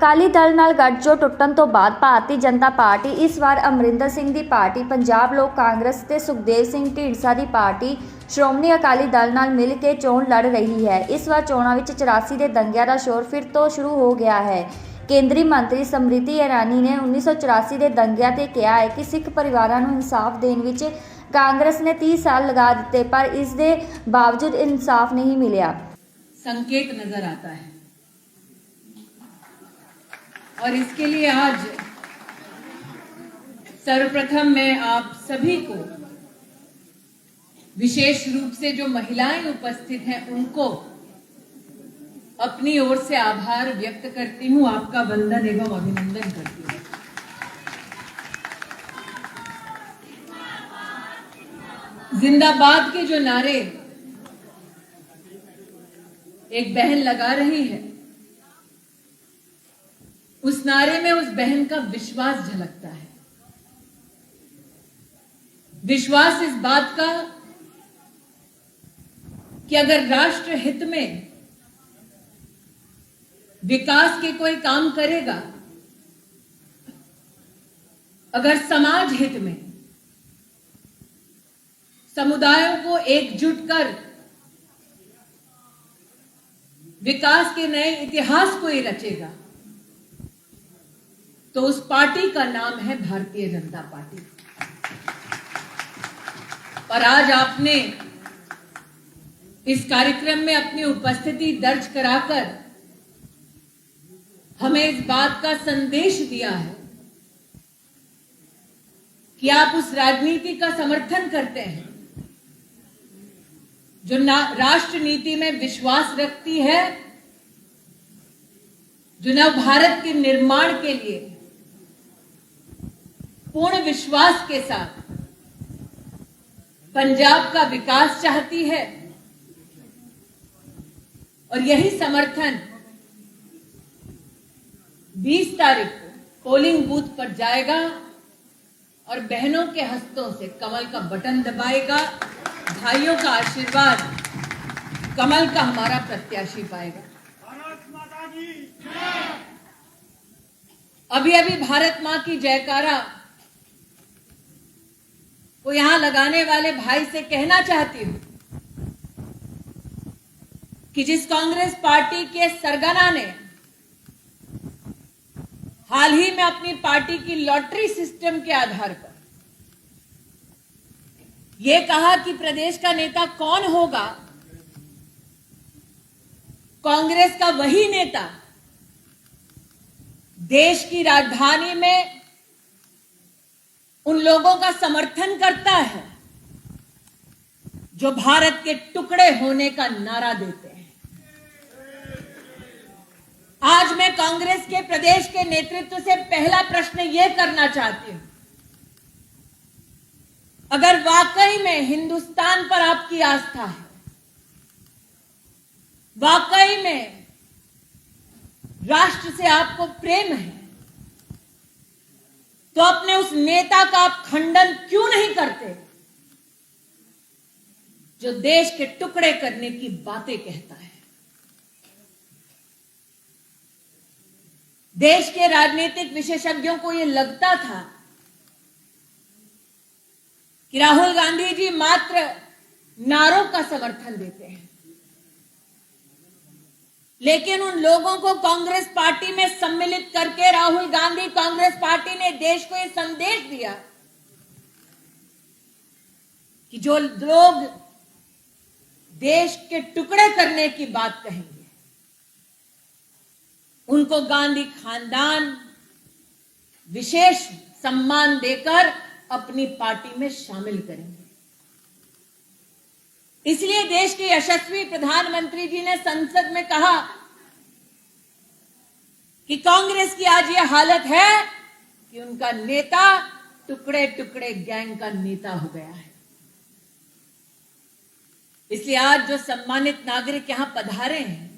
ਅਕਾਲੀ ਦਲ ਨਾਲ ਗੱਠਜੋੜ ਟੁੱਟਣ ਤੋਂ ਬਾਅਦ ਭਾਰਤੀ ਜਨਤਾ ਪਾਰਟੀ ਇਸ ਵਾਰ ਅਮਰਿੰਦਰ ਸਿੰਘ ਦੀ ਪਾਰਟੀ, ਪੰਜਾਬ ਲੋਕ ਕਾਂਗਰਸ ਤੇ ਸੁਖਦੇਵ ਸਿੰਘ ਢੀਂਡਸਾ ਦੀ ਪਾਰਟੀ ਸ਼੍ਰੋਮਣੀ ਅਕਾਲੀ ਦਲ ਨਾਲ ਮਿਲ ਕੇ ਚੋਣ ਲੜ ਰਹੀ ਹੈ। ਇਸ ਵਾਰ ਚੋਣਾਂ ਵਿੱਚ 84 ਦੇ ਦੰਗਿਆਂ ਦਾ ਸ਼ੋਰ ਫਿਰ ਤੋਂ ਸ਼ੁਰੂ ਹੋ ਗਿਆ ਹੈ। ਕੇਂਦਰੀ ਮੰਤਰੀ ਸਮ੍ਰਿਤੀ ਇਰਾਨੀ ਨੇ 1984 ਦੇ ਦੰਗਿਆਂ ਤੇ ਕਿਹਾ ਹੈ ਕਿ ਸਿੱਖ ਪਰਿਵਾਰਾਂ ਨੂੰ ਇਨਸਾਫ ਦੇਣ ਵਿੱਚ ਕਾਂਗਰਸ ਨੇ 30 ਸਾਲ ਲਗਾ ਦਿੱਤੇ, ਪਰ ਇਸ ਦੇ ਬਾਵਜੂਦ ਇਨਸਾफ नहीं मिला। संकेत नजर आता है और इसके लिए आज सर्वप्रथम मैं आप सभी को, विशेष रूप से जो महिलाएं उपस्थित हैं, उनको अपनी ओर से आभार व्यक्त करती हूं, आपका वंदन एवं अभिनंदन करती हूं। जिंदाबाद के जो नारे एक बहन लगा रही है, उस नारे में उस बहन का विश्वास झलकता है। विश्वास इस बात का कि अगर राष्ट्र हित में विकास के कोई काम करेगा, अगर समाज हित में समुदायों को एकजुट कर विकास के नए इतिहास को ये रचेगा, तो उस पार्टी का नाम है भारतीय जनता पार्टी। और आज आपने इस कार्यक्रम में अपनी उपस्थिति दर्ज कराकर हमें इस बात का संदेश दिया है कि आप उस राजनीति का समर्थन करते हैं जो राष्ट्र नीति में विश्वास रखती है, जो नव भारत के निर्माण के लिए पूर्ण विश्वास के साथ पंजाब का विकास चाहती है। और यही समर्थन 20 तारीख को पोलिंग बूथ पर जाएगा और बहनों के हस्तों से कमल का बटन दबाएगा। भाइयों का आशीर्वाद कमल का हमारा प्रत्याशी पाएगा। अभी अभी भारत मां की जयकारा को यहां लगाने वाले भाई से कहना चाहती हूं कि जिस कांग्रेस पार्टी के सरगना ने हाल ही में अपनी पार्टी की लॉटरी सिस्टम के आधार पर यह कहा कि प्रदेश का नेता कौन होगा, कांग्रेस का वही नेता देश की राजधानी में उन लोगों का समर्थन करता है जो भारत के टुकड़े होने का नारा देते हैं। आज मैं कांग्रेस के प्रदेश के नेतृत्व से पहला प्रश्न यह करना चाहती हूं, अगर वाकई में हिंदुस्तान पर आपकी आस्था है, वाकई में राष्ट्र से आपको प्रेम है, तो अपने उस नेता का आप खंडन क्यों नहीं करते जो देश के टुकड़े करने की बातें कहता है। देश के राजनीतिक विशेषज्ञों को यह लगता था कि राहुल गांधी जी मात्र नारों का समर्थन देते हैं, लेकिन उन लोगों को कांग्रेस पार्टी में सम्मिलित करके राहुल गांधी कांग्रेस पार्टी ने देश को यह संदेश दिया कि जो लोग देश के टुकड़े करने की बात कहेंगे, उनको गांधी खानदान विशेष सम्मान देकर अपनी पार्टी में शामिल करेंगे। इसलिए देश के यशस्वी प्रधानमंत्री जी ने संसद में कहा कि कांग्रेस की आज यह हालत है कि उनका नेता टुकड़े टुकड़े गैंग का नेता हो गया है। इसलिए आज जो सम्मानित नागरिक यहां पधारे हैं,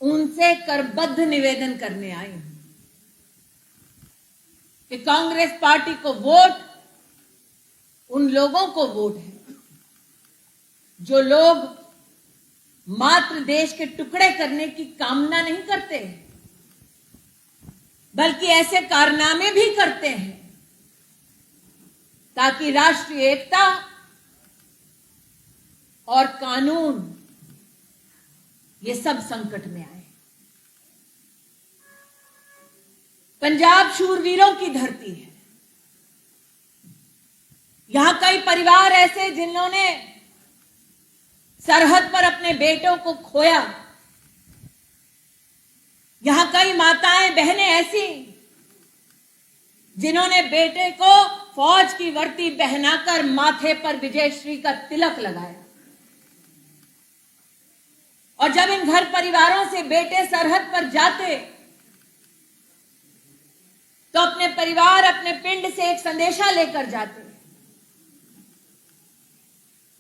उनसे करबद्ध निवेदन करने आए हैं कि कांग्रेस पार्टी को वोट उन लोगों को वोट है जो लोग मात्र देश के टुकड़े करने की कामना नहीं करते, बल्कि ऐसे कारनामे भी करते हैं ताकि राष्ट्रीय एकता और कानून ये सब संकट में आए। पंजाब शूरवीरों की धरती है। यहां कई परिवार ऐसे जिन्होंने सरहद पर अपने बेटों को खोया। यहां कई माताएं बहनें ऐसी जिन्होंने बेटे को फौज की वर्दी पहनाकर माथे पर विजयश्री का तिलक लगाया। और जब इन घर परिवारों से बेटे सरहद पर जाते तो अपने परिवार, अपने पिंड से एक संदेशा लेकर जाते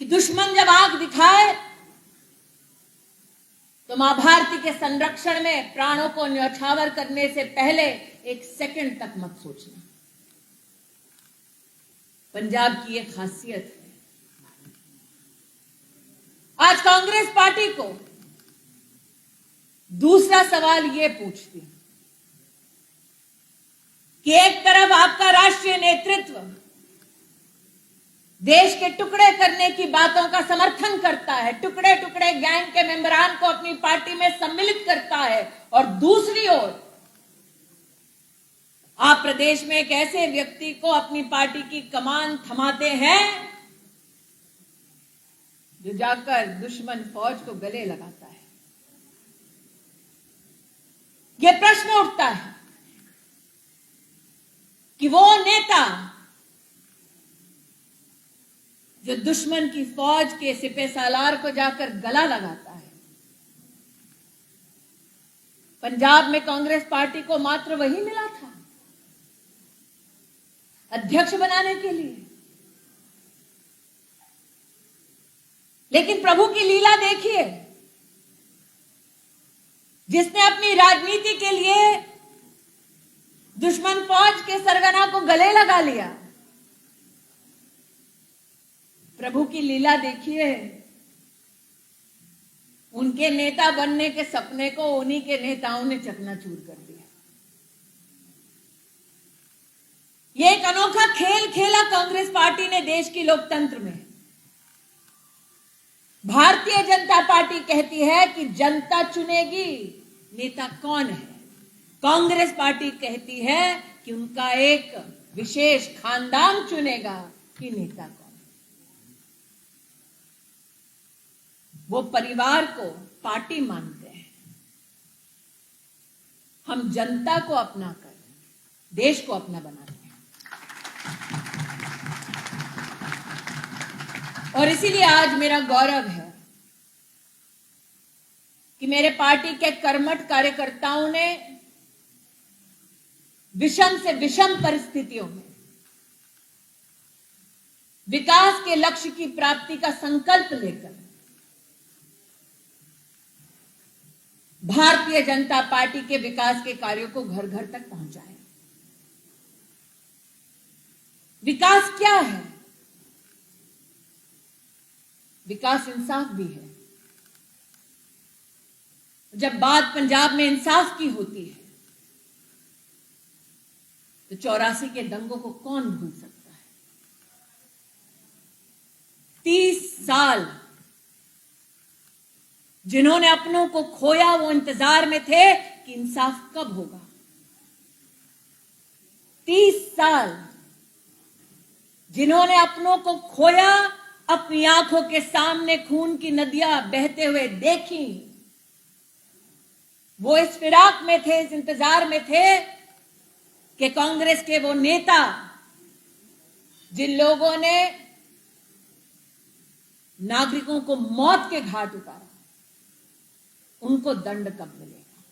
कि दुश्मन जब आंख दिखाए तो मां भारती के संरक्षण में प्राणों को न्यौछावर करने से पहले एक सेकंड तक मत सोचना। पंजाब की एक खासियत है। आज कांग्रेस पार्टी को दूसरा सवाल यह पूछती कि एक तरफ आपका राष्ट्रीय नेतृत्व देश के टुकड़े करने की बातों का समर्थन करता है, टुकड़े टुकड़े गैंग के मेंबरान को अपनी पार्टी में सम्मिलित करता है, और दूसरी ओर आप प्रदेश में एक ऐसे व्यक्ति को अपनी पार्टी की कमान थमाते हैं जो जाकर दुश्मन फौज को गले लगाता है। यह प्रश्न उठता है कि वो नेता जो दुश्मन की फौज के सिपह सालार को जाकर गला लगाता है, पंजाब में कांग्रेस पार्टी को मात्र वही मिला था अध्यक्ष बनाने के लिए। लेकिन प्रभु की लीला देखिए, जिसने अपनी राजनीति के लिए दुश्मन फौज के सरगना को गले लगा लिया। प्रभु की लीला देखिए, उनके नेता बनने के सपने को उन्हीं के नेताओं ने चकनाचूर कर दिया। ये एक अनोखा खेल खेला कांग्रेस पार्टी ने देश की लोकतंत्र में। भारतीय जनता पार्टी कहती है कि जनता चुनेगी नेता कौन है। कांग्रेस पार्टी कहती है कि उनका एक विशेष खानदान चुनेगा कि नेता कौन। वो परिवार को पार्टी मानते हैं। हम जनता को अपना कर देश को अपना बनाते हैं। और इसीलिए आज मेरा गौरव है कि मेरे पार्टी के कर्मठ कार्यकर्ताओं ने विषम से विषम परिस्थितियों में विकास के लक्ष्य की प्राप्ति का संकल्प लेकर भारतीय जनता पार्टी के विकास के कार्यों को घर घर तक पहुंचाया। विकास क्या है? विकास इंसाफ भी है। जब बात पंजाब में इंसाफ की होती है तो 84 के दंगों को कौन भूल सकता है। 30 साल जिन्होंने अपनों को खोया वो इंतजार में थे कि इंसाफ कब होगा। 30 साल जिन्होंने अपनों को खोया, अपनी आंखों के सामने खून की नदियां बहते हुए देखी, वो इस फिराक में थे, इस इंतजार में थे कि कांग्रेस के वो नेता जिन लोगों ने नागरिकों को मौत के घाट उतारा, उनको दंड कब मिलेगा।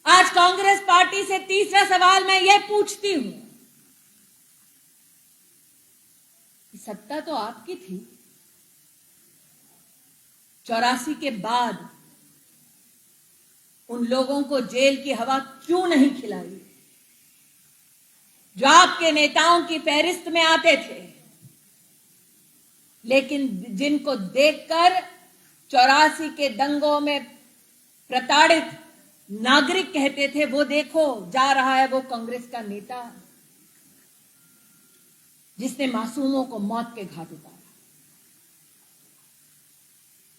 आज कांग्रेस पार्टी से तीसरा सवाल मैं यह पूछती हूं, सत्ता तो आपकी थी, 84 के बाद उन लोगों को जेल की हवा क्यों नहीं खिलाई जो आपके नेताओं की फहरिस्त में आते थे, लेकिन जिनको देखकर 84 के दंगों में प्रताड़ित नागरिक कहते थे, वो देखो जा रहा है वो कांग्रेस का नेता जिसने मासूमों को मौत के घाट उतारा।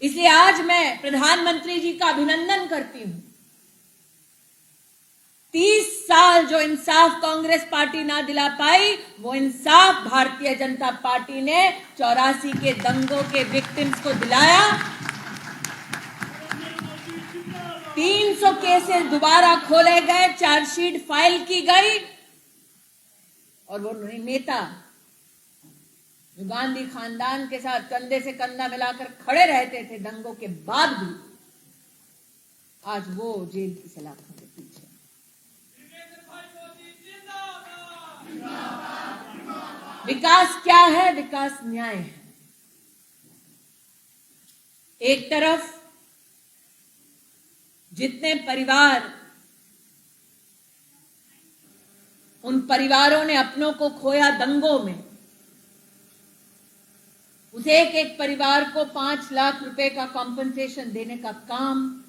इसलिए आज मैं प्रधानमंत्री जी का अभिनंदन करती हूं। 30 साल जो इंसाफ कांग्रेस पार्टी ना दिला पाई, वो इंसाफ भारतीय जनता पार्टी ने 84 के दंगों के विक्टिम्स को दिलाया। 300 केसेस दोबारा खोले गए, चार्जशीट फाइल की गई, और वो नेता जो गांधी खानदान के साथ कंधे से कंधा मिलाकर खड़े रहते थे दंगों के बाद भी, आज वो जेल की सलाखों के पीछे। विकास क्या है? विकास न्याय है। एक तरफ जितने परिवार, उन परिवारों ने अपनों को खोया दंगों में, उस एक एक परिवार को 5 लाख रुपए का कॉम्पनसेशन देने का काम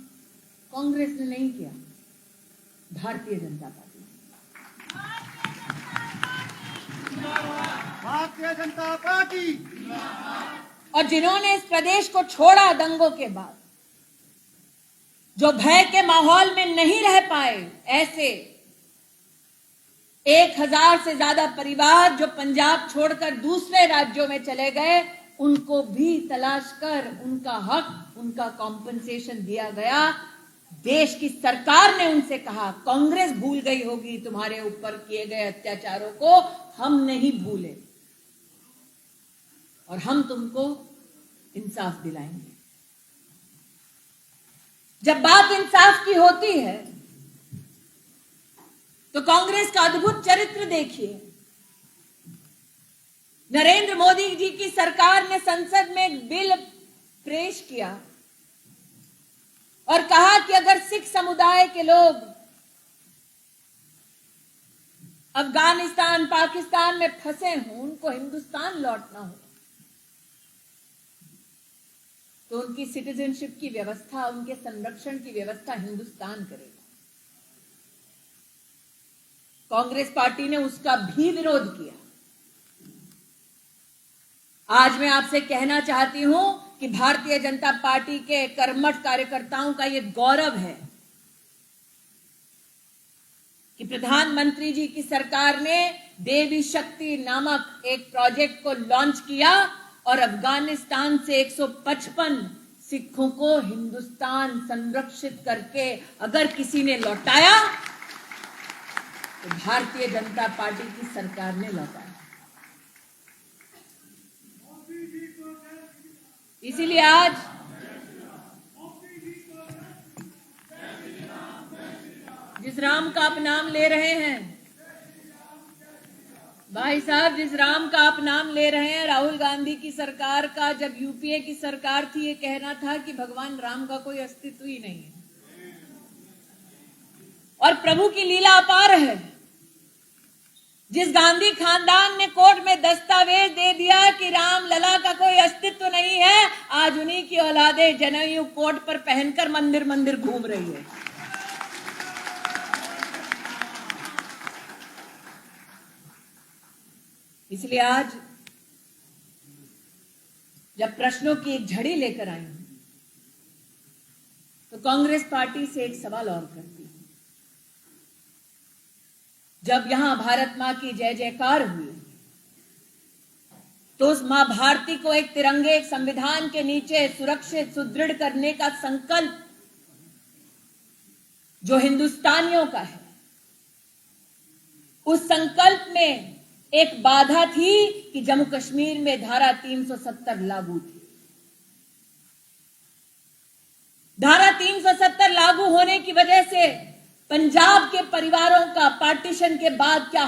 कांग्रेस ने नहीं किया, भारतीय जनता पार्टी। भारतीय जनता पार्टी। और जिन्होंने इस प्रदेश को छोड़ा दंगों के बाद, जो भय के माहौल में नहीं रह पाए, ऐसे 1000 से ज्यादा परिवार जो पंजाब छोड़कर दूसरे राज्यों में चले गए, उनको भी तलाश कर उनका हक, उनका कॉम्पनसेशन दिया गया। देश की सरकार ने उनसे कहा, कांग्रेस भूल गई होगी तुम्हारे ऊपर किए गए अत्याचारों को, हम नहीं भूले और हम तुमको इंसाफ दिलाएंगे। जब बात इंसाफ की होती है तो कांग्रेस का अद्भुत चरित्र देखिए। नरेंद्र मोदी जी की सरकार ने संसद में एक बिल पेश किया और कहा कि अगर सिख समुदाय के लोग अफगानिस्तान, पाकिस्तान में फंसे हों, उनको हिंदुस्तान लौटना हो, तो उनकी सिटीजनशिप की व्यवस्था, उनके संरक्षण की व्यवस्था हिंदुस्तान करेगा। कांग्रेस पार्टी ने उसका भी विरोध किया। आज मैं आपसे कहना चाहती हूं कि भारतीय जनता पार्टी के कर्मठ कार्यकर्ताओं का यह गौरव है कि प्रधानमंत्री जी की सरकार ने देवी शक्ति नामक एक प्रोजेक्ट को लॉन्च किया और अफगानिस्तान से 155 सिखों को हिंदुस्तान संरक्षित करके अगर किसी ने लौटाया तो भारतीय जनता पार्टी की सरकार ने लौटाया। इसीलिए आज जिस राम का आप नाम ले रहे हैं, भाई साहब, जिस राम का आप नाम ले रहे हैं, राहुल गांधी की सरकार का जब यूपीए की सरकार थी, ये कहना था कि भगवान राम का कोई अस्तित्व ही नहीं है। और प्रभु की लीला अपार है। जिस गांधी खानदान ने कोर्ट में दस्तावेज दे दिया कि राम लला का कोई अस्तित्व नहीं है, आज उन्हीं की औलादे जनेऊ कोर्ट पर पहनकर मंदिर मंदिर घूम रही है। इसलिए आज जब प्रश्नों की एक झड़ी लेकर आई हूं, तो कांग्रेस पार्टी से एक सवाल और करती हूं। जब यहां भारत मां की जय जयकार हुई, तो उस मां भारती को एक तिरंगे, एक संविधान के नीचे सुरक्षित, सुदृढ़ करने का संकल्प जो हिंदुस्तानियों का है, उस संकल्प में एक बाधा थी कि जम्मू कश्मीर में धारा 370 लागू थी। धारा 370 लागू होने की वजह से पंजाब के परिवारों का पार्टीशन के बाद क्या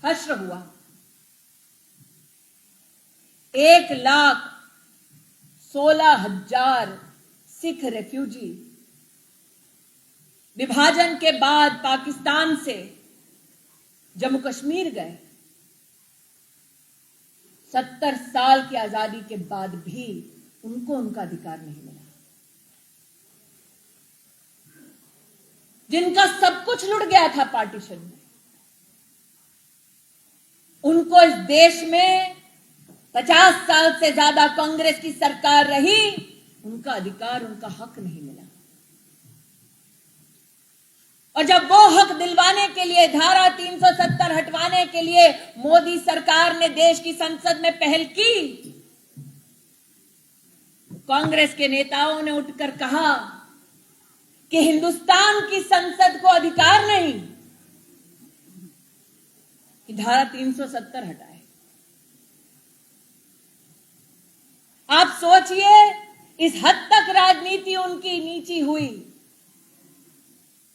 हश्र हुआ। 1,16,000 सिख रेफ्यूजी विभाजन के बाद पाकिस्तान से जम्मू कश्मीर गए। 70 साल की आजादी के बाद भी उनको उनका अधिकार नहीं मिला। जिनका सब कुछ लुट गया था पार्टीशन में, उनको इस देश में 50 साल से ज्यादा कांग्रेस की सरकार रही, उनका अधिकार, उनका हक नहीं मिला। और जब वो हक दिलवाने के लिए, धारा 370 हटवाने के लिए मोदी सरकार ने देश की संसद में पहल की, कांग्रेस के नेताओं ने उठकर कहा कि हिंदुस्तान की संसद को अधिकार नहीं कि धारा 370 हटाए। आप सोचिए इस हद तक राजनीति उनकी नीची हुई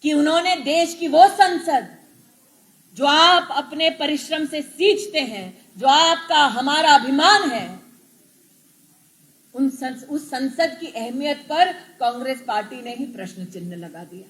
कि उन्होंने देश की वो संसद जो आप अपने परिश्रम से सींचते हैं, जो आपका हमारा अभिमान है, उस संसद की अहमियत पर कांग्रेस पार्टी ने ही प्रश्न चिन्ह लगा दिया।